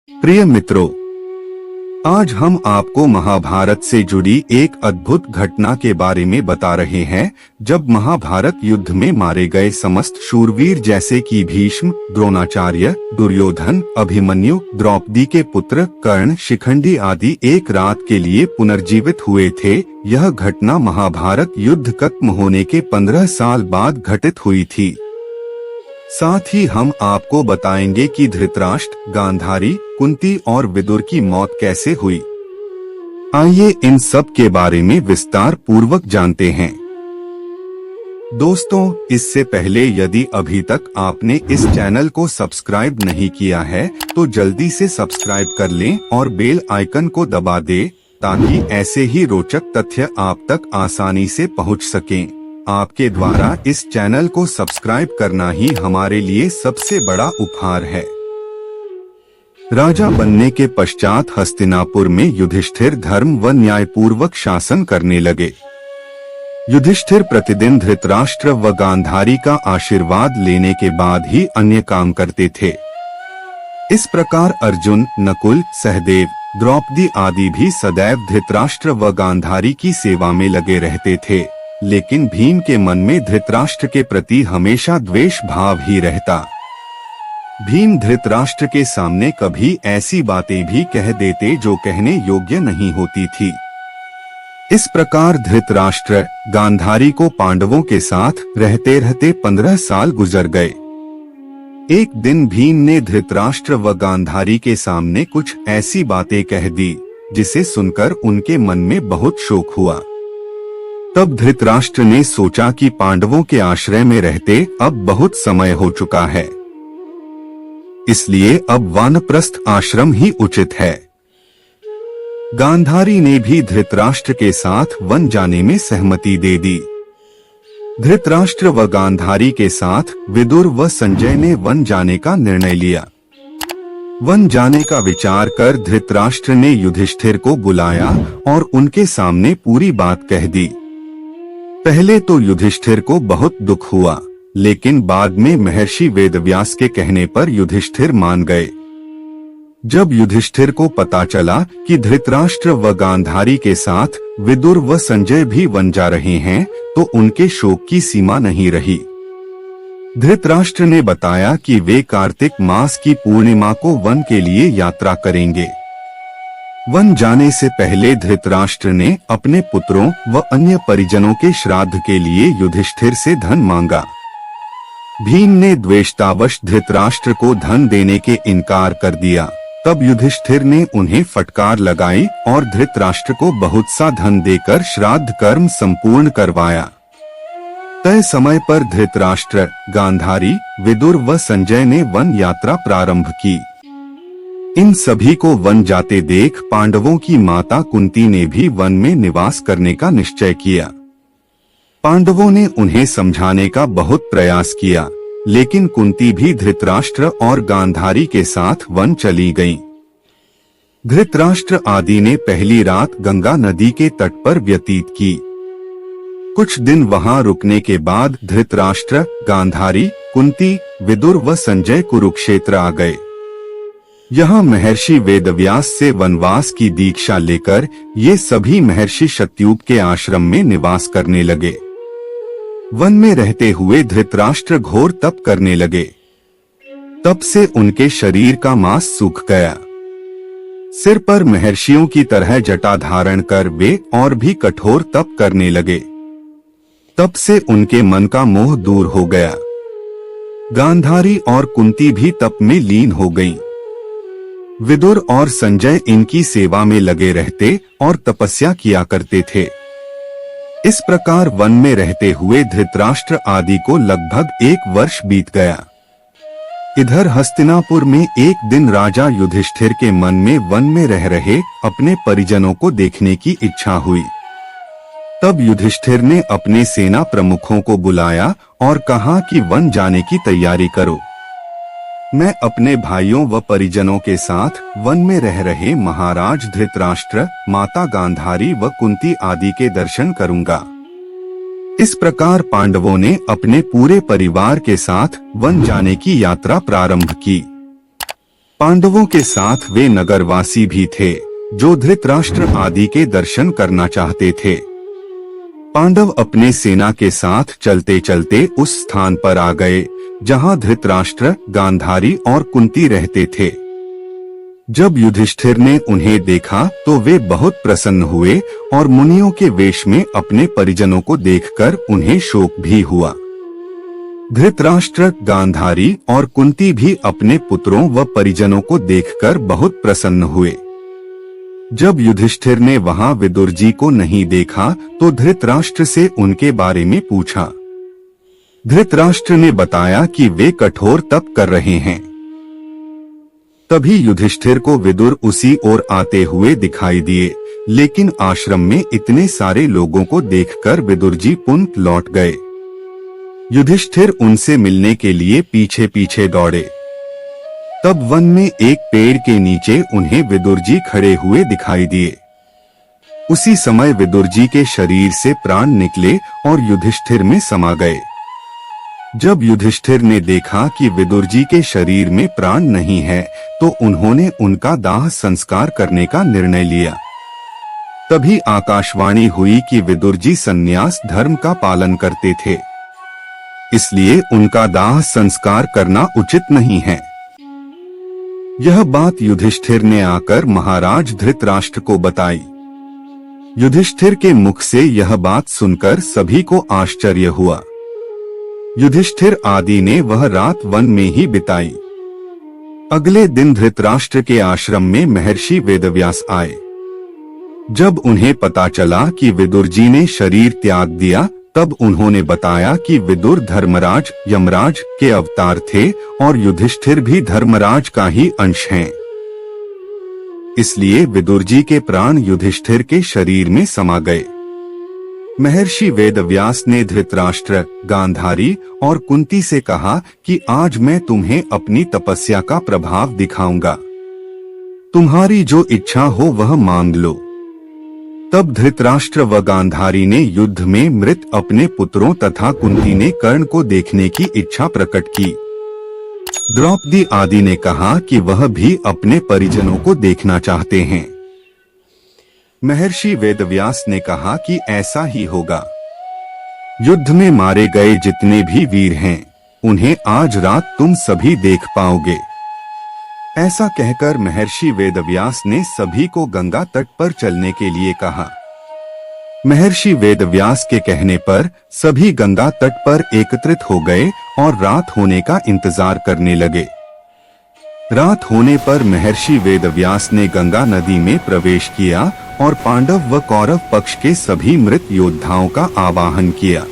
प्रिय मित्रों, आज हम आपको महाभारत से जुड़ी एक अद्भुत घटना के बारे में बता रहे हैं, जब महाभारत युद्ध में मारे गए समस्त शूरवीर जैसे कि भीष्म, द्रोणाचार्य, दुर्योधन, अभिमन्यु, द्रौपदी के पुत्र कर्ण, शिखंडी आदि एक रात के लिए पुनर्जीवित हुए थे। यह घटना महाभारत युद्ध खत्म होने के 15 साल बाद घटित हुई थी। साथ ही हम आपको बताएंगे कि धृतराष्ट्र, गांधारी, कुंती और विदुर की मौत कैसे हुई। आइए इन सब के बारे में विस्तार पूर्वक जानते हैं। दोस्तों, इससे पहले यदि अभी तक आपने इस चैनल को सब्सक्राइब नहीं किया है तो जल्दी से सब्सक्राइब कर लें और बेल आइकन को दबा दें, ताकि ऐसे ही रोचक तथ्य आप तक आसानी से पहुंच सकें। आपके द्वारा इस चैनल को सब्सक्राइब करना ही हमारे लिए सबसे बड़ा उपहार है। राजा बनने के पश्चात हस्तिनापुर में युधिष्ठिर धर्म व न्यायपूर्वक शासन करने लगे। युधिष्ठिर प्रतिदिन धृतराष्ट्र व गांधारी का आशीर्वाद लेने के बाद ही अन्य काम करते थे। इस प्रकार अर्जुन, नकुल, सहदेव, द्रौपदी आदि भी सदैव धृतराष्ट्र व गांधारी की सेवा में लगे रहते थे। लेकिन भीम के मन में धृतराष्ट्र के प्रति हमेशा द्वेष भाव ही रहता। भीम धृतराष्ट्र के सामने कभी ऐसी बातें भी कह देते जो कहने योग्य नहीं होती थी। इस प्रकार धृतराष्ट्र, गांधारी को पांडवों के साथ रहते रहते 15 साल गुजर गए। एक दिन भीम ने धृतराष्ट्र व गांधारी के सामने कुछ ऐसी बातें कह दी जिसे सुनकर उनके मन में बहुत शोक हुआ। तब धृतराष्ट्र ने सोचा कि पांडवों के आश्रय में रहते अब बहुत समय हो चुका है, इसलिए अब वानप्रस्थ आश्रम ही उचित है। गांधारी ने भी धृतराष्ट्र के साथ वन जाने में सहमति दे दी। धृतराष्ट्र व गांधारी के साथ विदुर व संजय ने वन जाने का निर्णय लिया। वन जाने का विचार कर धृतराष्ट्र ने युधिष्ठिर को बुलाया और उनके सामने पूरी बात कह दी। पहले तो युधिष्ठिर को बहुत दुख हुआ, लेकिन बाद में महर्षि वेदव्यास के कहने पर युधिष्ठिर मान गए। जब युधिष्ठिर को पता चला कि धृतराष्ट्र व गांधारी के साथ विदुर व संजय भी वन जा रहे हैं, तो उनके शोक की सीमा नहीं रही। धृतराष्ट्र ने बताया कि वे कार्तिक मास की पूर्णिमा को वन के लिए यात्रा करेंगे। वन जाने से पहले धृतराष्ट्र ने अपने पुत्रों व अन्य परिजनों के श्राद्ध के लिए युधिष्ठिर से धन मांगा। भीम ने द्वेषतावश धृतराष्ट्र को धन देने के इनकार कर दिया। तब युधिष्ठिर ने उन्हें फटकार लगाई और धृतराष्ट्र को बहुत सा धन देकर श्राद्ध कर्म संपूर्ण करवाया। तय समय पर धृतराष्ट्र, गांधारी, विदुर व संजय ने वन यात्रा प्रारंभ की। इन सभी को वन जाते देख पांडवों की माता कुंती ने भी वन में निवास करने का निश्चय किया। पांडवों ने उन्हें समझाने का बहुत प्रयास किया, लेकिन कुंती भी धृतराष्ट्र और गांधारी के साथ वन चली गईं। धृतराष्ट्र आदि ने पहली रात गंगा नदी के तट पर व्यतीत की। कुछ दिन वहां रुकने के बाद धृतराष्ट्र, गांधारी, कुंती, विदुर व संजय कुरुक्षेत्र आ गए। यहाँ महर्षि वेदव्यास से वनवास की दीक्षा लेकर ये सभी महर्षि शतयूप के आश्रम में निवास करने लगे। वन में रहते हुए धृतराष्ट्र घोर तप करने लगे। तप से उनके शरीर का मांस सूख गया। सिर पर महर्षियों की तरह जटा धारण कर वे और भी कठोर तप करने लगे। तप से उनके मन का मोह दूर हो गया। गांधारी और कुंती भी तप में लीन हो गईं। विदुर और संजय इनकी सेवा में लगे रहते और तपस्या किया करते थे। इस प्रकार वन में रहते हुए धृतराष्ट्र आदि को लगभग 1 वर्ष बीत गया। इधर हस्तिनापुर में एक दिन राजा युधिष्ठिर के मन में वन में रह रहे अपने परिजनों को देखने की इच्छा हुई। तब युधिष्ठिर ने अपने सेना प्रमुखों को बुलाया और कहा कि वन जाने की तैयारी करो। मैं अपने भाइयों व परिजनों के साथ वन में रह रहे महाराज धृतराष्ट्र, माता गांधारी व कुंती आदि के दर्शन करूंगा। इस प्रकार पांडवों ने अपने पूरे परिवार के साथ वन जाने की यात्रा प्रारंभ की। पांडवों के साथ वे नगरवासी भी थे जो धृतराष्ट्र आदि के दर्शन करना चाहते थे। पांडव अपने सेना के साथ चलते चलते उस स्थान पर आ गए जहां धृतराष्ट्र, गांधारी और कुंती रहते थे। जब युधिष्ठिर ने उन्हें देखा तो वे बहुत प्रसन्न हुए और मुनियों के वेश में अपने परिजनों को देखकर उन्हें शोक भी हुआ। धृतराष्ट्र, गांधारी और कुंती भी अपने पुत्रों व परिजनों को देखकर बहुत प्रसन्न हुए। जब युधिष्ठिर ने वहां विदुर जी को नहीं देखा तो धृतराष्ट्र से उनके बारे में पूछा। धृतराष्ट्र ने बताया कि वे कठोर तप कर रहे हैं। तभी युधिष्ठिर को विदुर उसी ओर आते हुए दिखाई दिए, लेकिन आश्रम में इतने सारे लोगों को देखकर विदुर जी पुनः लौट गए। युधिष्ठिर उनसे मिलने के लिए पीछे पीछे दौड़े। तब वन में एक पेड़ के नीचे उन्हें विदुर जी खड़े हुए दिखाई दिए। उसी समय विदुर जी के शरीर से प्राण निकले और युधिष्ठिर में समा गए। जब युधिष्ठिर ने देखा कि विदुर जी के शरीर में प्राण नहीं है तो उन्होंने उनका दाह संस्कार करने का निर्णय लिया। तभी आकाशवाणी हुई कि विदुर जी संन्यास धर्म का पालन करते थे, इसलिए उनका दाह संस्कार करना उचित नहीं है। यह बात युधिष्ठिर ने आकर महाराज धृतराष्ट्र को बताई। युधिष्ठिर के मुख से यह बात सुनकर सभी को आश्चर्य हुआ। युधिष्ठिर आदि ने वह रात वन में ही बिताई। अगले दिन धृतराष्ट्र के आश्रम में महर्षि वेदव्यास आए। जब उन्हें पता चला कि विदुर जी ने शरीर त्याग दिया तब उन्होंने बताया कि विदुर धर्मराज, यमराज के अवतार थे और युधिष्ठिर भी धर्मराज का ही अंश हैं। इसलिए विदुर जी के प्राण युधिष्ठिर के शरीर में समा गए। महर्षि वेदव्यास ने धृतराष्ट्र, गांधारी और कुंती से कहा कि आज मैं तुम्हें अपनी तपस्या का प्रभाव दिखाऊंगा। तुम्हारी जो इच्छा हो वह मांग लो। तब धृतराष्ट्र व गांधारी ने युद्ध में मृत अपने पुत्रों तथा कुंती ने कर्ण को देखने की इच्छा प्रकट की। द्रौपदी आदि ने कहा कि वह भी अपने परिजनों को देखना चाहते हैं। महर्षि वेदव्यास ने कहा कि ऐसा ही होगा। युद्ध में मारे गए जितने भी वीर हैं, उन्हें आज रात तुम सभी देख पाओगे। ऐसा कहकर महर्षि वेदव्यास ने सभी को गंगा तट पर चलने के लिए कहा। महर्षि वेदव्यास के कहने पर सभी गंगा तट पर एकत्रित हो गए और रात होने का इंतजार करने लगे। रात होने पर महर्षि वेदव्यास ने गंगा नदी में प्रवेश किया और पांडव व कौरव पक्ष के सभी मृत योद्धाओं का आवाहन किया।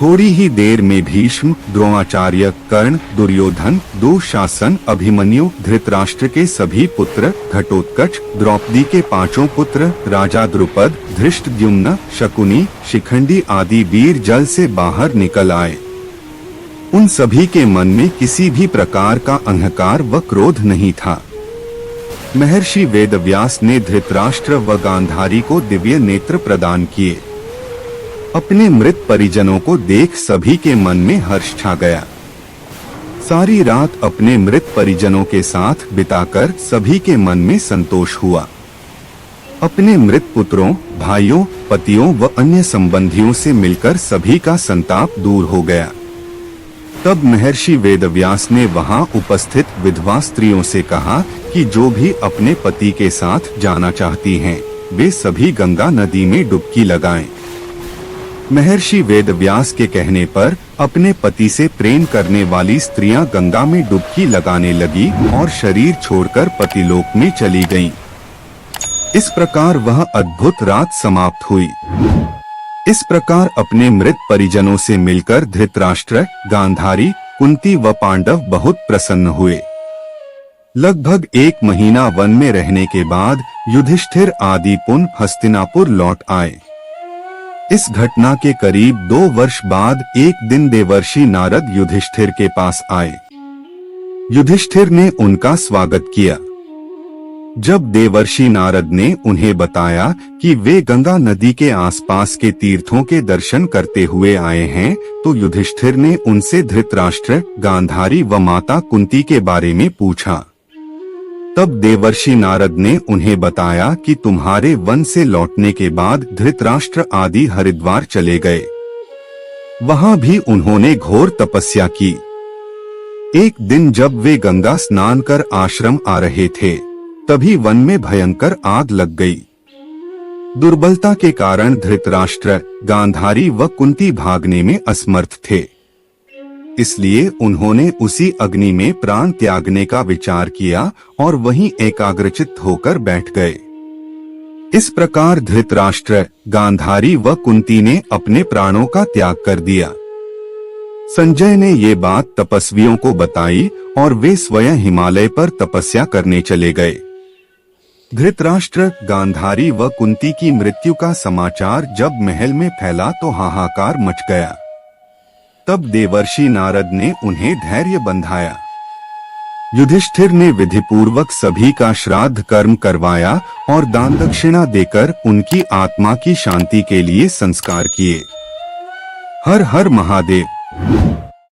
थोड़ी ही देर में भीष्म, द्रोणाचार्य, कर्ण, दुर्योधन, दुःशासन, अभिमन्यु, धृतराष्ट्र के सभी पुत्र, घटोत्कच, द्रौपदी के 5 पुत्र, राजा द्रुपद, धृष्टद्युम्न, शकुनी, शिखंडी आदि वीर जल से बाहर निकल आए। उन सभी के मन में किसी भी प्रकार का अहंकार व क्रोध नहीं था। महर्षि वेदव्यास ने धृतराष्ट्र व गांधारी को दिव्य नेत्र प्रदान किए। अपने मृत परिजनों को देख सभी के मन में हर्ष छा गया। सारी रात अपने मृत परिजनों के साथ बिताकर सभी के मन में संतोष हुआ। अपने मृत पुत्रों, भाइयों, पतियों व अन्य संबंधियों से मिलकर सभी का संताप दूर हो गया। तब महर्षि वेदव्यास ने वहां उपस्थित विधवा स्त्रियों से कहा कि जो भी अपने पति के साथ जाना चाहती हैं, वे सभी गंगा नदी में डुबकी लगाएं। महर्षि वेदव्यास के कहने पर अपने पति से प्रेम करने वाली स्त्रियां गंगा में डुबकी लगाने लगी और शरीर छोड़कर पतिलोक में चली गईं। इस प्रकार वह अद्भुत रात समाप्त हुई। इस प्रकार अपने मृत परिजनों से मिलकर धृतराष्ट्र, गांधारी, कुंती व पांडव बहुत प्रसन्न हुए। लगभग 1 महीना वन में रहने के बाद युधिष्ठिर आदि पुनः हस्तिनापुर लौट आए। इस घटना के करीब 2 वर्ष बाद एक दिन देवर्षि नारद युधिष्ठिर के पास आए। युधिष्ठिर ने उनका स्वागत किया। जब देवर्षि नारद ने उन्हें बताया कि वे गंगा नदी के आसपास के तीर्थों के दर्शन करते हुए आए हैं, तो युधिष्ठिर ने उनसे धृतराष्ट्र, गांधारी व माता कुंती के बारे में पूछा। तब देवर्षि नारद ने उन्हें बताया कि तुम्हारे वन से लौटने के बाद धृतराष्ट्र आदि हरिद्वार चले गए। वहां भी उन्होंने घोर तपस्या की। एक दिन जब वे गंगा स्नान कर आश्रम आ रहे थे, तभी वन में भयंकर आग लग गई। दुर्बलता के कारण धृतराष्ट्र, गांधारी व कुंती भागने में असमर्थ थे। इसलिए उन्होंने उसी अग्नि में प्राण त्यागने का विचार किया और वहीं एकाग्रचित्त होकर बैठ गए। इस प्रकार धृतराष्ट्र, गांधारी व कुंती ने अपने प्राणों का त्याग कर दिया। संजय ने ये बात तपस्वियों को बताई और वे स्वयं हिमालय पर तपस्या करने चले गए। धृतराष्ट्र, गांधारी व कुंती की मृत्यु का समाचार जब महल में फैला तो हाहाकार मच गया। तब देवर्षि नारद ने उन्हें धैर्य बंधाया। युधिष्ठिर ने विधिपूर्वक सभी का श्राद्ध कर्म करवाया और दान दक्षिणा देकर उनकी आत्मा की शांति के लिए संस्कार किए। हर हर महादेव।